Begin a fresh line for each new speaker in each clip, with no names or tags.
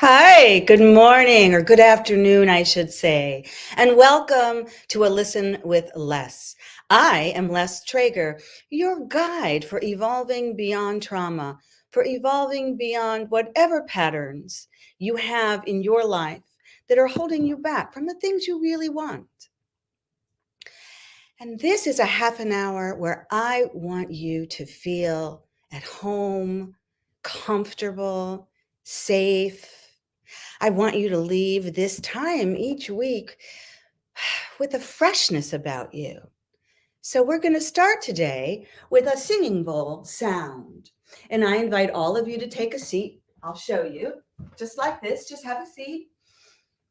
Hi, good morning or good afternoon, I should say, and welcome to A Listen with Les. I am Les Traeger, your guide for evolving beyond trauma, for evolving beyond whatever patterns you have in your life that are holding you back from the things you really want. And this is a half an hour where I want you to feel at home, comfortable, safe. I want you to leave this time each week with a freshness about you. So we're going to start today with a singing bowl sound. And I invite all of you to take a seat. I'll show you. Just like this, just have a seat.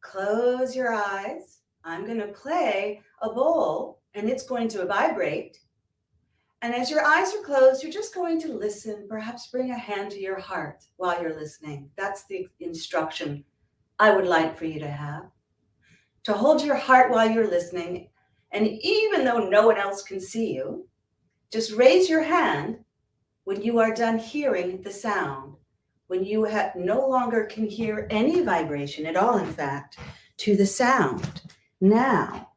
Close your eyes. I'm going to play a bowl and it's going to vibrate. And as your eyes are closed, you're just going to listen. Perhaps bring a hand to your heart while you're listening. That's the instruction I would like for you to have. To hold your heart while you're listening. And even though no one else can see you, just raise your hand when you are done hearing the sound. When you no longer can hear any vibration at all, in fact, to the sound. Now,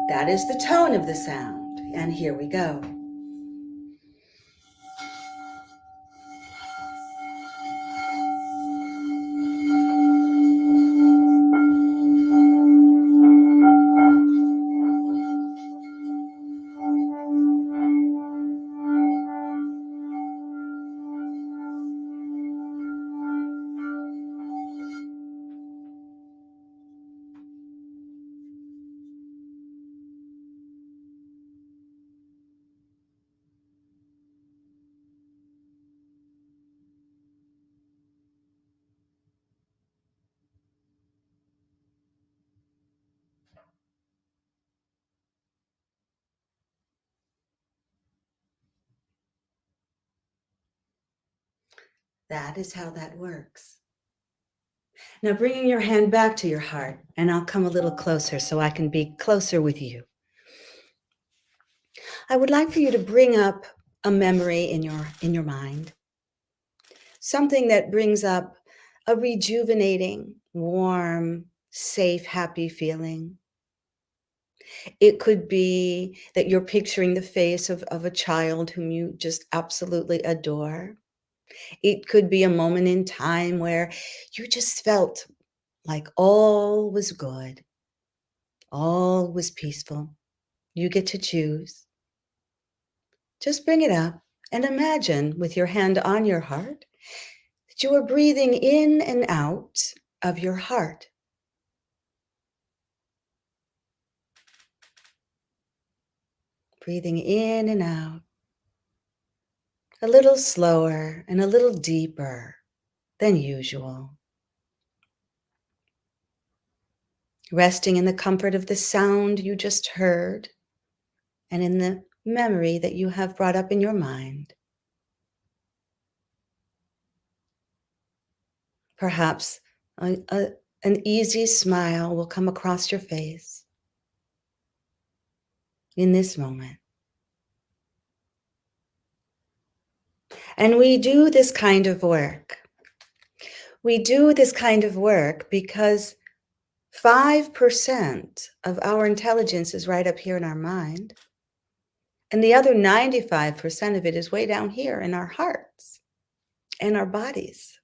that is the tone of the sound. And here we go. That is how that works. Now bringing your hand back to your heart, and I'll come a little closer so I can be closer with you. I would like for you to bring up a memory in your mind, something that brings up a rejuvenating, warm, safe, happy feeling. It could be that you're picturing the face of a child whom you just absolutely adore. It could be a moment in time where you just felt like all was good, all was peaceful. You get to choose. Just bring it up and imagine with your hand on your heart that you are breathing in and out of your heart. Breathing in and out, a little slower and a little deeper than usual. Resting in the comfort of the sound you just heard and in the memory that you have brought up in your mind. Perhaps an easy smile will come across your face in this moment. And we do this kind of work. We do this kind of work because 5% of our intelligence is right up here in our mind. And the other 95% of it is way down here in our hearts and our bodies.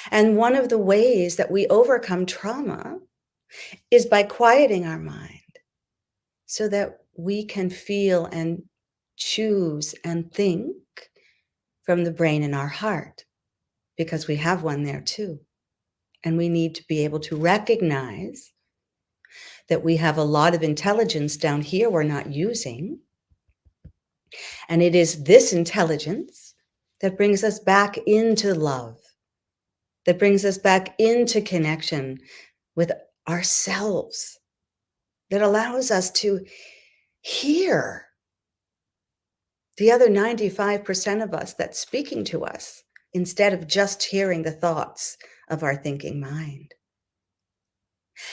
And one of the ways that we overcome trauma is by quieting our mind so that we can feel and choose and think from the brain in our heart, because we have one there too. And we need to be able to recognize that we have a lot of intelligence down here we're not using. And it is this intelligence that brings us back into love, that brings us back into connection with ourselves, that allows us to hear the other 95% of us that's speaking to us instead of just hearing the thoughts of our thinking mind.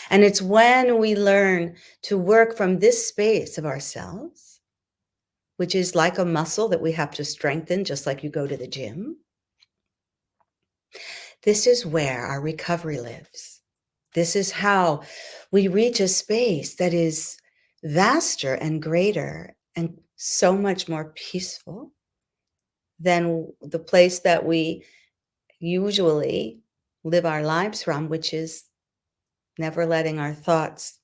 And it's when we learn to work from this space of ourselves which is like a muscle that we have to strengthen, just like you go to the gym. This is where our recovery lives. This is how we reach a space that is vaster and greater and so much more peaceful than the place that we usually live our lives from, which is never letting our thoughts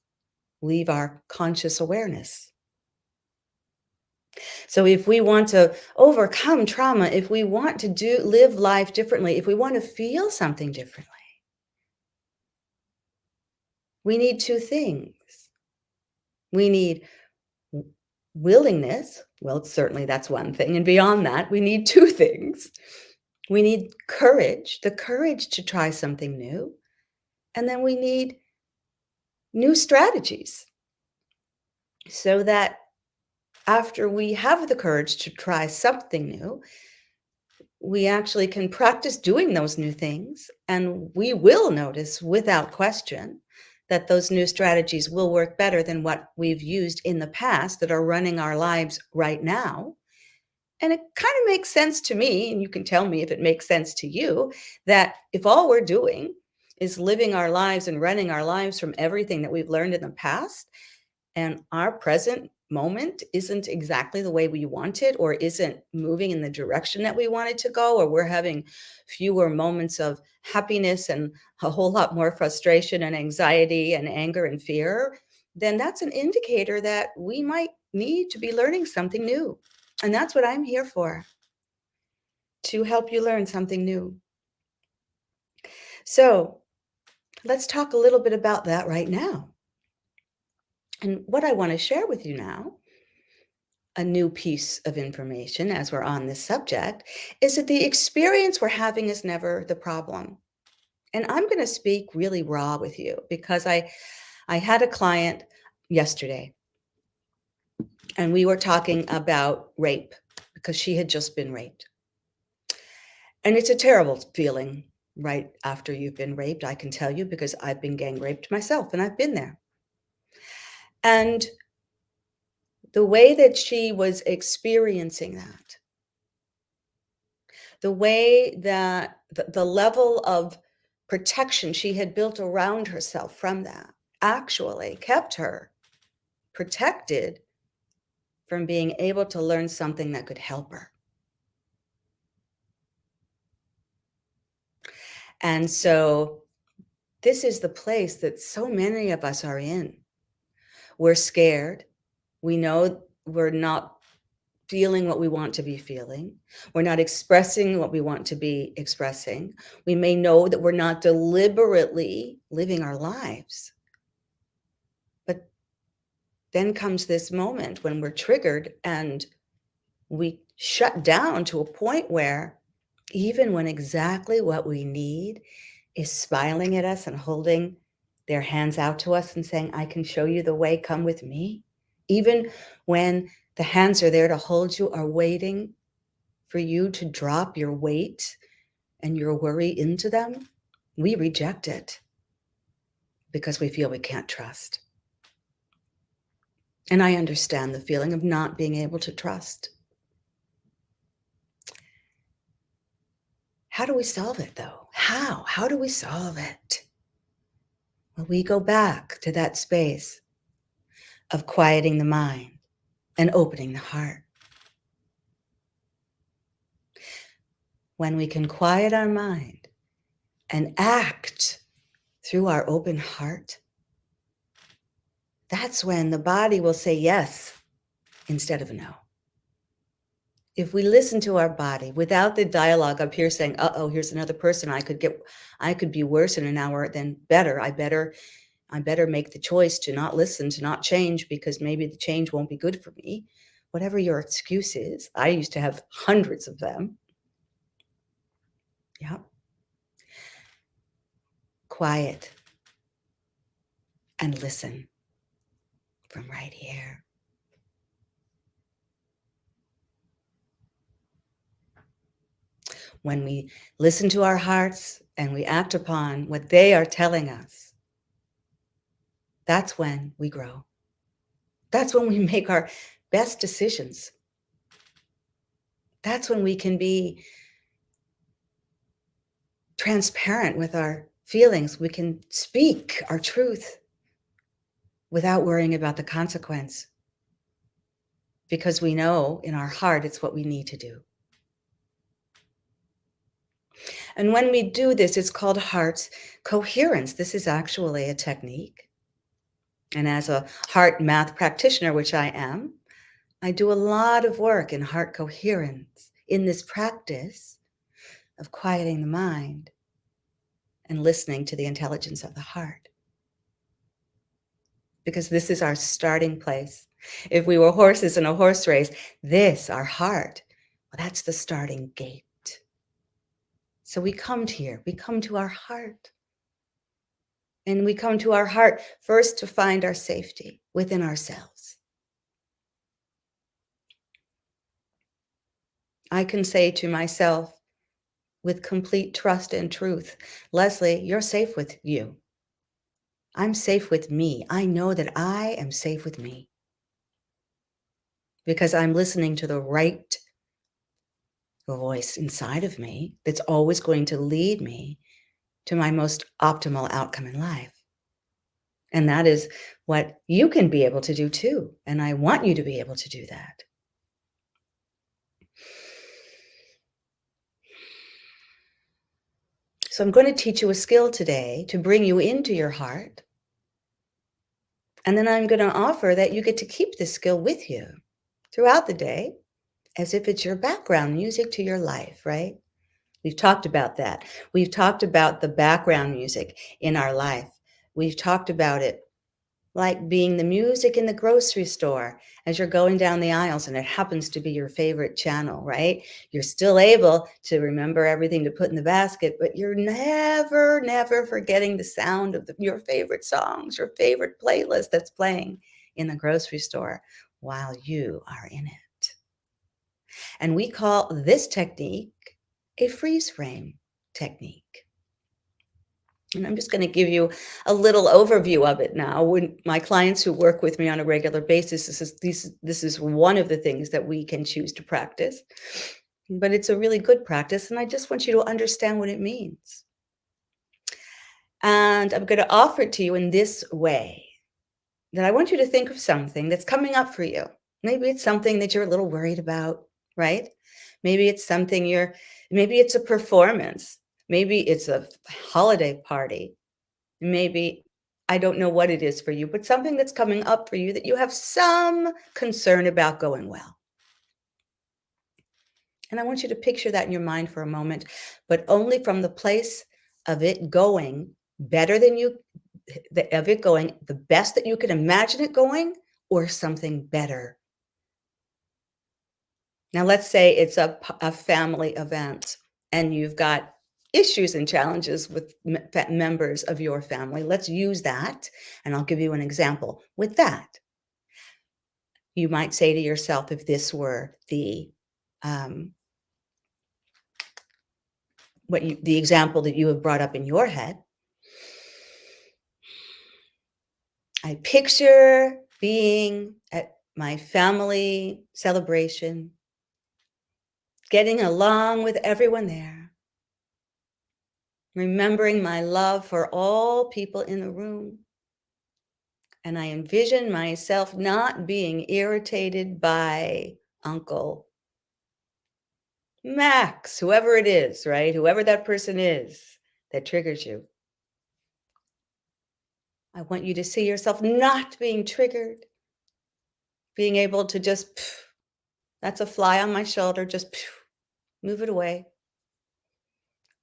leave our conscious awareness. So if we want to overcome trauma, if we want to live life differently, if we want to feel something differently, we need two things. We need willingness. Well, certainly that's one thing. And beyond that, we need two things. We need courage, the courage to try something new. And then we need new strategies so that after we have the courage to try something new, we actually can practice doing those new things. And we will notice without question that those new strategies will work better than what we've used in the past that are running our lives right now. And it kind of makes sense to me, and you can tell me if it makes sense to you, that if all we're doing is living our lives and running our lives from everything that we've learned in the past, and our present moment isn't exactly the way we want it, or isn't moving in the direction that we want it to go, or we're having fewer moments of happiness and a whole lot more frustration and anxiety and anger and fear, then that's an indicator that we might need to be learning something new. And that's what I'm here for, to help you learn something new. So let's talk a little bit about that right now. And what I want to share with you now, a new piece of information as we're on this subject, is that the experience we're having is never the problem. And I'm going to speak really raw with you because I had a client yesterday and we were talking about rape because she had just been raped. And it's a terrible feeling right after you've been raped, I can tell you, because I've been gang raped myself and I've been there. And the way that she was experiencing that, the way that the level of protection she had built around herself from that actually kept her protected from being able to learn something that could help her. And so this is the place that so many of us are in. We're scared. We know we're not feeling what we want to be feeling. We're not expressing what we want to be expressing. We may know that we're not deliberately living our lives. But then comes this moment when we're triggered and we shut down to a point where even when exactly what we need is smiling at us and holding their hands out to us and saying, I can show you the way, come with me. Even when the hands are there to hold you, are waiting for you to drop your weight and your worry into them, we reject it because we feel we can't trust. And I understand the feeling of not being able to trust. How do we solve it, though? How do we solve it? Well, we go back to that space of quieting the mind and opening the heart. When we can quiet our mind and act through our open heart, that's when the body will say yes instead of no. If we listen to our body without the dialogue up here saying, uh-oh, here's another person I could be worse in an hour than better. I better make the choice to not listen, to not change, because maybe the change won't be good for me. Whatever your excuse is. I used to have hundreds of them. Yeah. Quiet and listen from right here. When we listen to our hearts and we act upon what they are telling us, that's when we grow. That's when we make our best decisions. That's when we can be transparent with our feelings. We can speak our truth without worrying about the consequence, because we know in our heart it's what we need to do. And when we do this, it's called heart coherence. This is actually a technique. And as a heart math practitioner, which I am, I do a lot of work in heart coherence in this practice of quieting the mind and listening to the intelligence of the heart. Because this is our starting place. If we were horses in a horse race, this, our heart, well, that's the starting gate. So we come here, we come to our heart. And we come to our heart first to find our safety within ourselves. I can say to myself with complete trust and truth, Leslie, you're safe with you. I'm safe with me. I know that I am safe with me because I'm listening to the right voice inside of me that's always going to lead me to my most optimal outcome in life. And that is what you can be able to do too. And I want you to be able to do that. So I'm going to teach you a skill today to bring you into your heart. And then I'm going to offer that you get to keep this skill with you throughout the day as if it's your background music to your life, right? We've talked about that. We've talked about the background music in our life. We've talked about it like being the music in the grocery store as you're going down the aisles and it happens to be your favorite channel, right? You're still able to remember everything to put in the basket, but you're never forgetting the sound of your favorite songs, your favorite playlist that's playing in the grocery store while you are in it. And we call this technique a freeze frame technique. And I'm just going to give you a little overview of it now. When my clients who work with me on a regular basis, this is one of the things that we can choose to practice. But it's a really good practice, and I just want you to understand what it means. And I'm going to offer it to you in this way, that I want you to think of something that's coming up for you. Maybe it's something that you're a little worried about, right? Maybe it's maybe it's a performance. Maybe it's a holiday party. Maybe, I don't know what it is for you, but something that's coming up for you that you have some concern about going well. And I want you to picture that in your mind for a moment, but only from the place of it going better than the best that you can imagine it going, or something better. Now, let's say it's a family event and you've got issues and challenges with members of your family. Let's use that. And I'll give you an example with that. You might say to yourself, if this were the example that you have brought up in your head, I picture being at my family celebration, getting along with everyone there, remembering my love for all people in the room. And I envision myself not being irritated by Uncle Max, whoever it is, right? Whoever that person is that triggers you. I want you to see yourself not being triggered, being able to just, that's a fly on my shoulder, just move it away.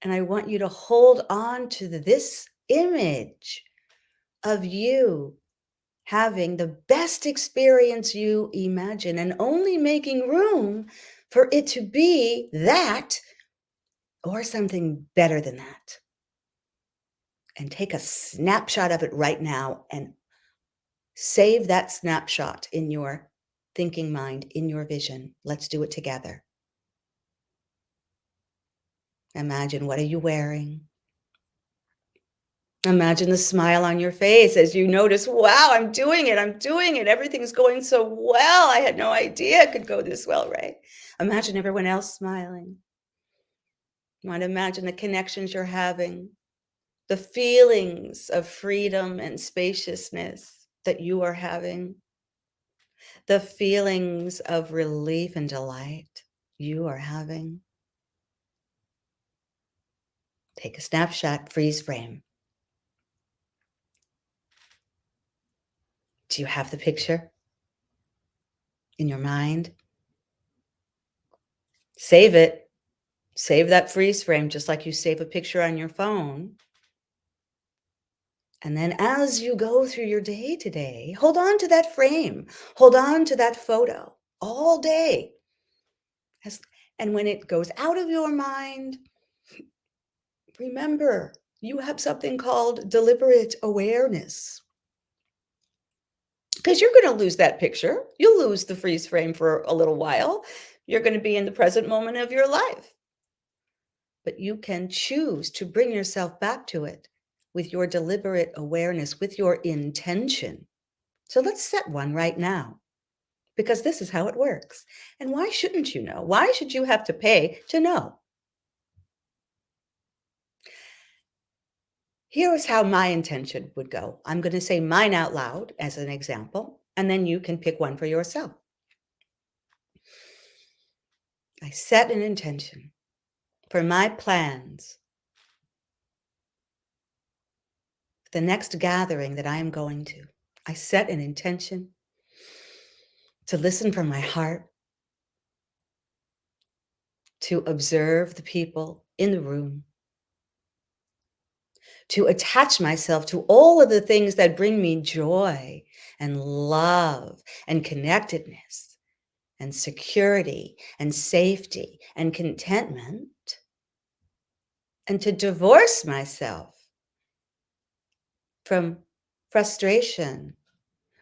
And I want you to hold on to this image of you having the best experience you imagine and only making room for it to be that or something better than that. And take a snapshot of it right now and save that snapshot in your thinking mind, in your vision. Let's do it together. Imagine, what are you wearing? Imagine the smile on your face as you notice, wow, I'm doing it. I'm doing it. Everything's going so well. I had no idea it could go this well, right? Imagine everyone else smiling. You want to imagine the connections you're having, the feelings of freedom and spaciousness that you are having, the feelings of relief and delight you are having. Take a snapshot, freeze frame. Do you have the picture in your mind? Save it. Save that freeze frame just like you save a picture on your phone. And then as you go through your day today, hold on to that frame, hold on to that photo all day. And when it goes out of your mind, remember you have something called deliberate awareness. Because you're going to lose that picture. You'll lose the freeze frame for a little while. You're going to be in the present moment of your life. But you can choose to bring yourself back to it with your deliberate awareness, with your intention. So let's set one right now, because this is how it works. And why shouldn't you know? Why should you have to pay to know? Here is how my intention would go. I'm going to say mine out loud as an example, and then you can pick one for yourself. I set an intention for my plans, the next gathering that I am going to. I set an intention to listen from my heart, to observe the people in the room, to attach myself to all of the things that bring me joy and love and connectedness and security and safety and contentment, and to divorce myself from frustration,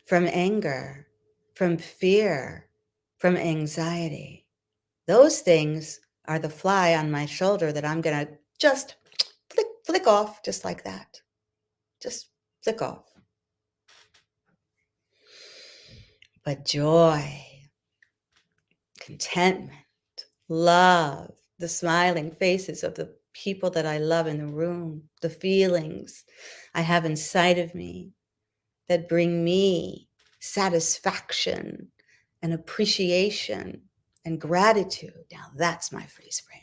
from anger, from fear, from anxiety. Those things are the fly on my shoulder that I'm going to just flick off just like that. Just flick off. But joy, contentment, love, the smiling faces of the people that I love in the room, the feelings I have inside of me that bring me satisfaction and appreciation and gratitude. Now that's my freeze frame.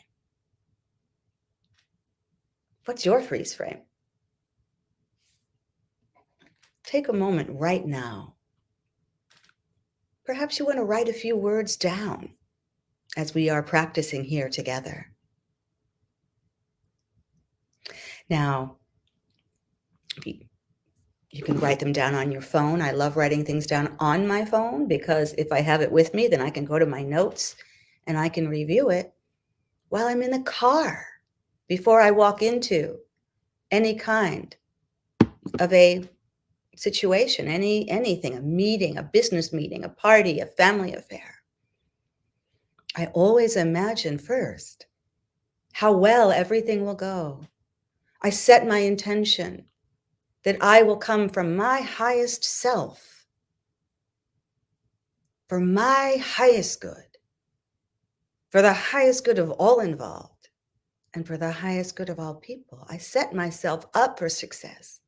What's your freeze frame? Take a moment right now. Perhaps you want to write a few words down as we are practicing here together. Now, you can write them down on your phone. I love writing things down on my phone because if I have it with me, then I can go to my notes and I can review it while I'm in the car before I walk into any kind of a situation, anything, a meeting, a business meeting, a party, a family affair. I always imagine first how well everything will go. I set my intention that I will come from my highest self, for my highest good, for the highest good of all involved, and for the highest good of all people. I set myself up for success.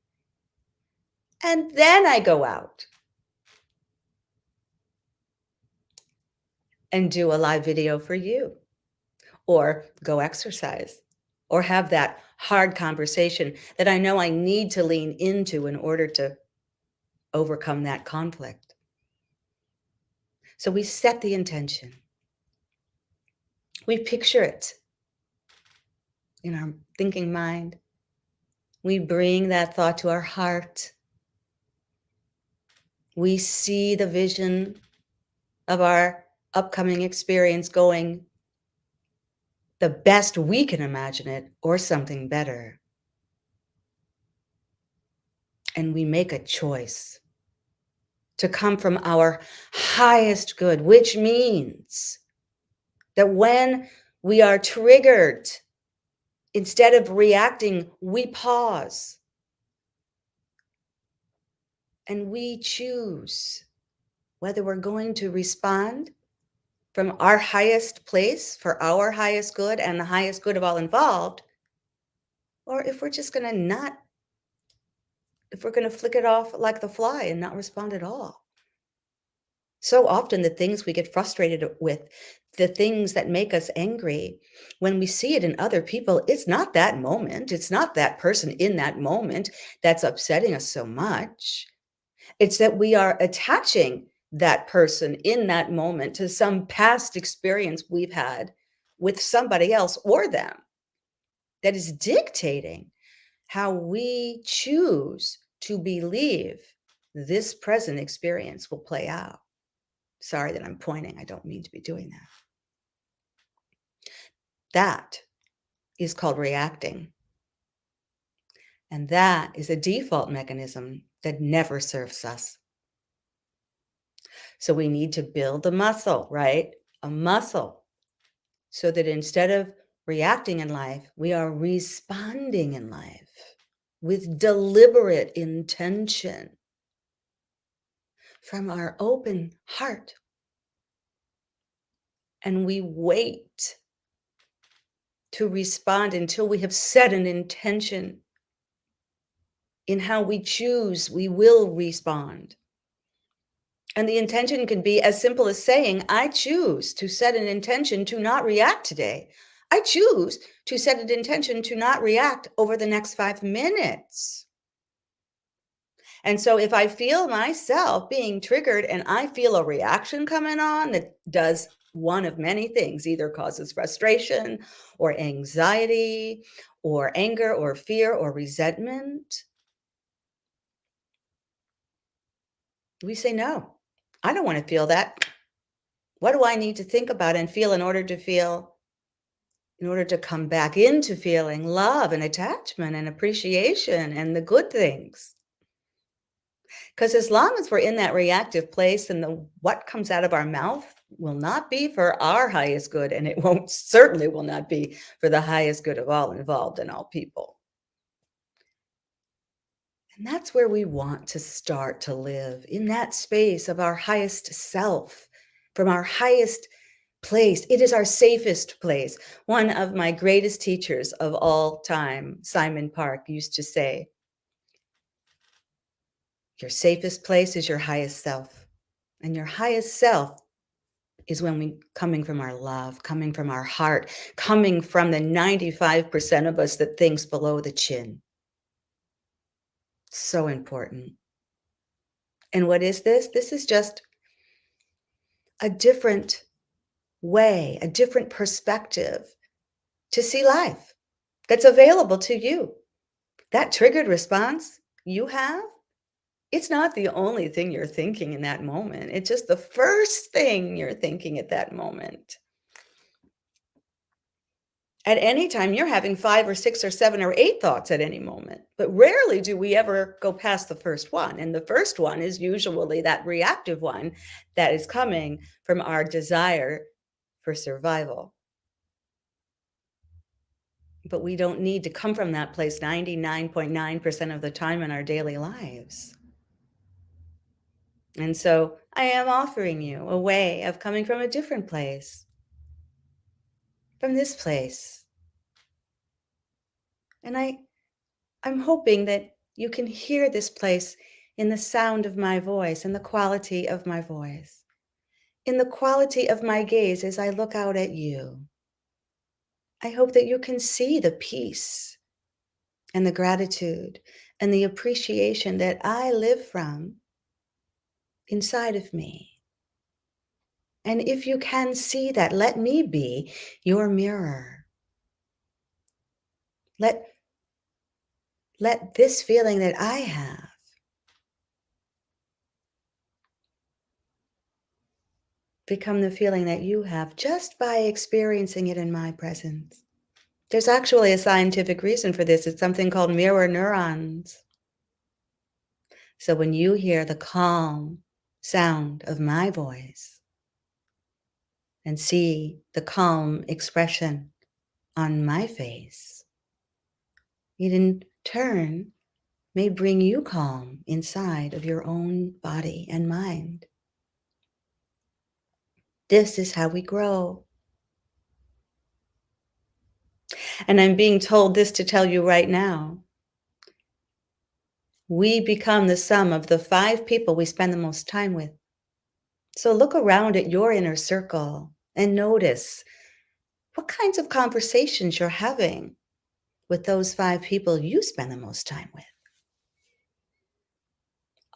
And then I go out and do a live video for you, or go exercise, or have that hard conversation that I know I need to lean into in order to overcome that conflict. So we set the intention. We picture it in our thinking mind. We bring that thought to our heart. We see the vision of our upcoming experience going the best we can imagine it, or something better. And we make a choice to come from our highest good, which means that when we are triggered, instead of reacting, we pause And we choose whether we're going to respond from our highest place for our highest good and the highest good of all involved, or if we're just going to not, if we're going to flick it off like the fly and not respond at all. So often, the things we get frustrated with, the things that make us angry, when we see it in other people, it's not that moment. It's not that person in that moment that's upsetting us so much. It's that we are attaching that person in that moment to some past experience we've had with somebody else or them that is dictating how we choose to believe this present experience will play out. Sorry that I'm pointing. I don't mean to be doing that. That is called reacting. And that is a default mechanism that never serves us. So we need to build a muscle, right? A muscle so that instead of reacting in life, we are responding in life with deliberate intention from our open heart. And we wait to respond until we have set an intention in how we choose we will respond. And the intention can be as simple as saying, I choose to set an intention to not react today. I choose to set an intention to not react over the next 5 minutes. And so if I feel myself being triggered and I feel a reaction coming on that does one of many things, either causes frustration or anxiety or anger or fear or resentment, we say, no, I don't want to feel that. What do I need to think about and feel in order to come back into feeling love and attachment and appreciation and the good things? Because as long as we're in that reactive place, then what comes out of our mouth will not be for our highest good, and it won't certainly will not be for the highest good of all involved and all people. And that's where we want to start to live, in that space of our highest self, from our highest place. It is our safest place. One of my greatest teachers of all time, Simon Park, used to say, your safest place is your highest self. And your highest self is when we coming from our love, coming from our heart, coming from the 95% of us that thinks below the chin. So important. And what is this? This is just a different way, a different perspective to see life that's available to you. That triggered response you have, it's not the only thing you're thinking in that moment. It's just the first thing you're thinking at that moment. At any time, you're having 5 or 6 or 7 or 8 thoughts at any moment, but rarely do we ever go past the first one. And the first one is usually that reactive one that is coming from our desire for survival. But we don't need to come from that place 99.9% of the time in our daily lives. And so I am offering you a way of coming from a different place, from this place. And I'm hoping that you can hear this place in the sound of my voice, in the quality of my voice, in the quality of my gaze as I look out at you. I hope that you can see the peace and the gratitude and the appreciation that I live from inside of me. And if you can see that, let me be your mirror. Let this feeling that I have become the feeling that you have just by experiencing it in my presence. There's actually a scientific reason for this. It's something called mirror neurons. So when you hear the calm sound of my voice and see the calm expression on my face, it in turn may bring you calm inside of your own body and mind. This is how we grow. And I'm being told this to tell you right now. We become the sum of the 5 people we spend the most time with. So look around at your inner circle and notice what kinds of conversations you're having with those 5 people you spend the most time with.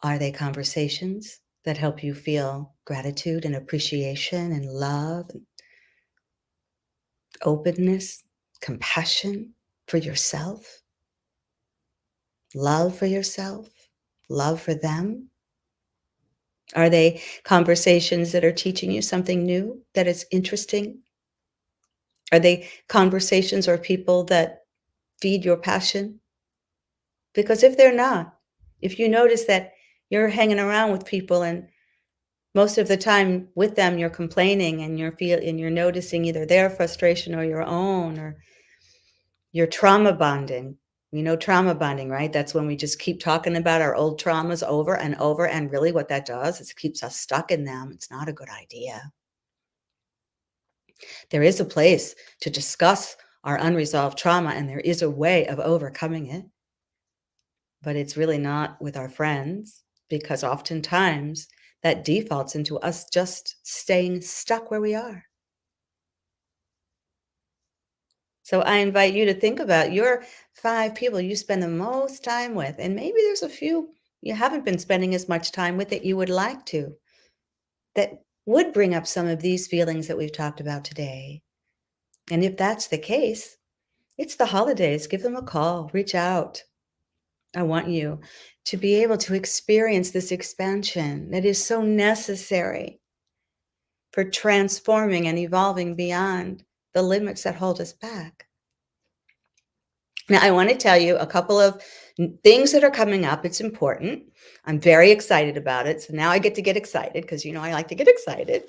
Are they conversations that help you feel gratitude and appreciation and love and openness, compassion for yourself, love for yourself, love for them? Are they conversations that are teaching you something new that is interesting? Are they conversations or people that feed your passion? Because if they're not, if you notice that you're hanging around with people and most of the time with them you're complaining and you're noticing either their frustration or your own, or you're trauma bonding. You know trauma bonding, right? That's when we just keep talking about our old traumas over and over, and really what that does is it keeps us stuck in them. It's not a good idea. There is a place to discuss our unresolved trauma, and there is a way of overcoming it, but it's really not with our friends, because oftentimes that defaults into us just staying stuck where we are. So I invite you to think about your 5 people you spend the most time with, and maybe there's a few you haven't been spending as much time with that you would like to, that would bring up some of these feelings that we've talked about today. And if that's the case, it's the holidays. Give them a call, reach out. I want you to be able to experience this expansion that is so necessary for transforming and evolving beyond the limits that hold us back. Now, I want to tell you a couple of things that are coming up. It's important. I'm very excited about it. So now I get to get excited because, I like to get excited.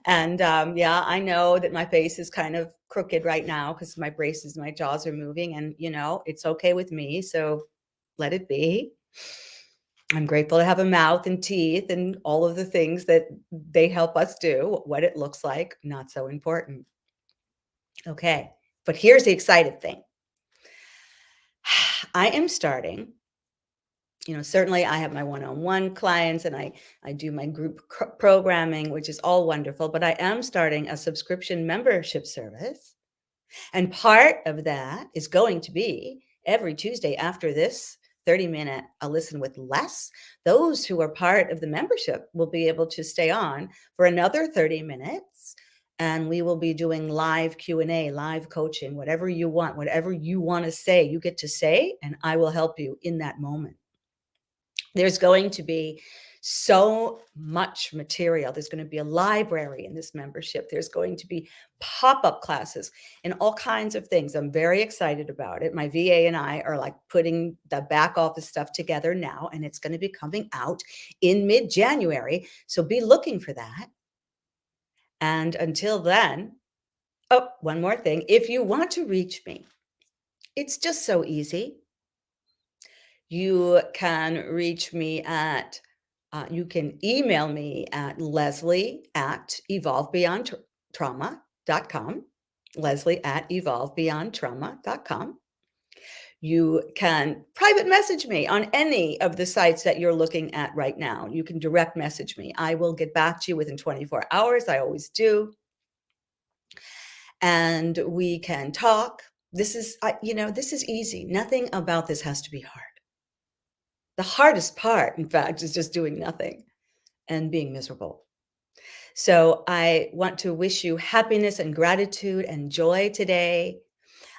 And yeah, I know that my face is kind of crooked right now because my braces, my jaws are moving, and it's okay with me. So let it be. I'm grateful to have a mouth and teeth and all of the things that they help us do. What it looks like, not so important. Okay, but here's the excited thing. I am starting. Certainly I have my one-on-one clients, and I do my group programming, which is all wonderful, but I am starting a subscription membership service. And part of that is going to be every Tuesday after this 30-minute A Listen with Less. Those who are part of the membership will be able to stay on for another 30 minutes. And we will be doing live Q&A, live coaching, whatever you want to say, you get to say, and I will help you in that moment. There's going to be so much material. There's going to be a library in this membership. There's going to be pop-up classes and all kinds of things. I'm very excited about it. My VA and I are like putting the back office stuff together now, and it's going to be coming out in mid-January. So be looking for that. And until then, oh, one more thing. If you want to reach me, it's just so easy. You can reach me at you can email me at leslie@evolvebeyondtrauma.com. leslie@evolvebeyondtrauma.com. You can private message me on any of the sites that you're looking at right now. You can direct message me. I will get back to you within 24 hours. I always do. And we can talk. This is easy. Nothing about this has to be hard. The hardest part, in fact, is just doing nothing and being miserable. So I want to wish you happiness and gratitude and joy today.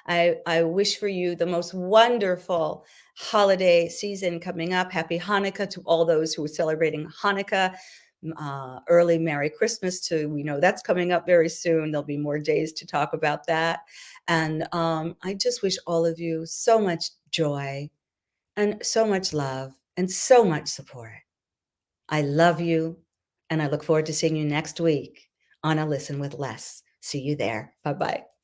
I wish for you the most wonderful holiday season coming up. Happy Hanukkah to all those who are celebrating Hanukkah. Early Merry Christmas to, we know that's coming up very soon. There'll be more days to talk about that. And I just wish all of you so much joy and so much love and so much support. I love you, and I look forward to seeing you next week on A Listen with Les. See you there. Bye-bye.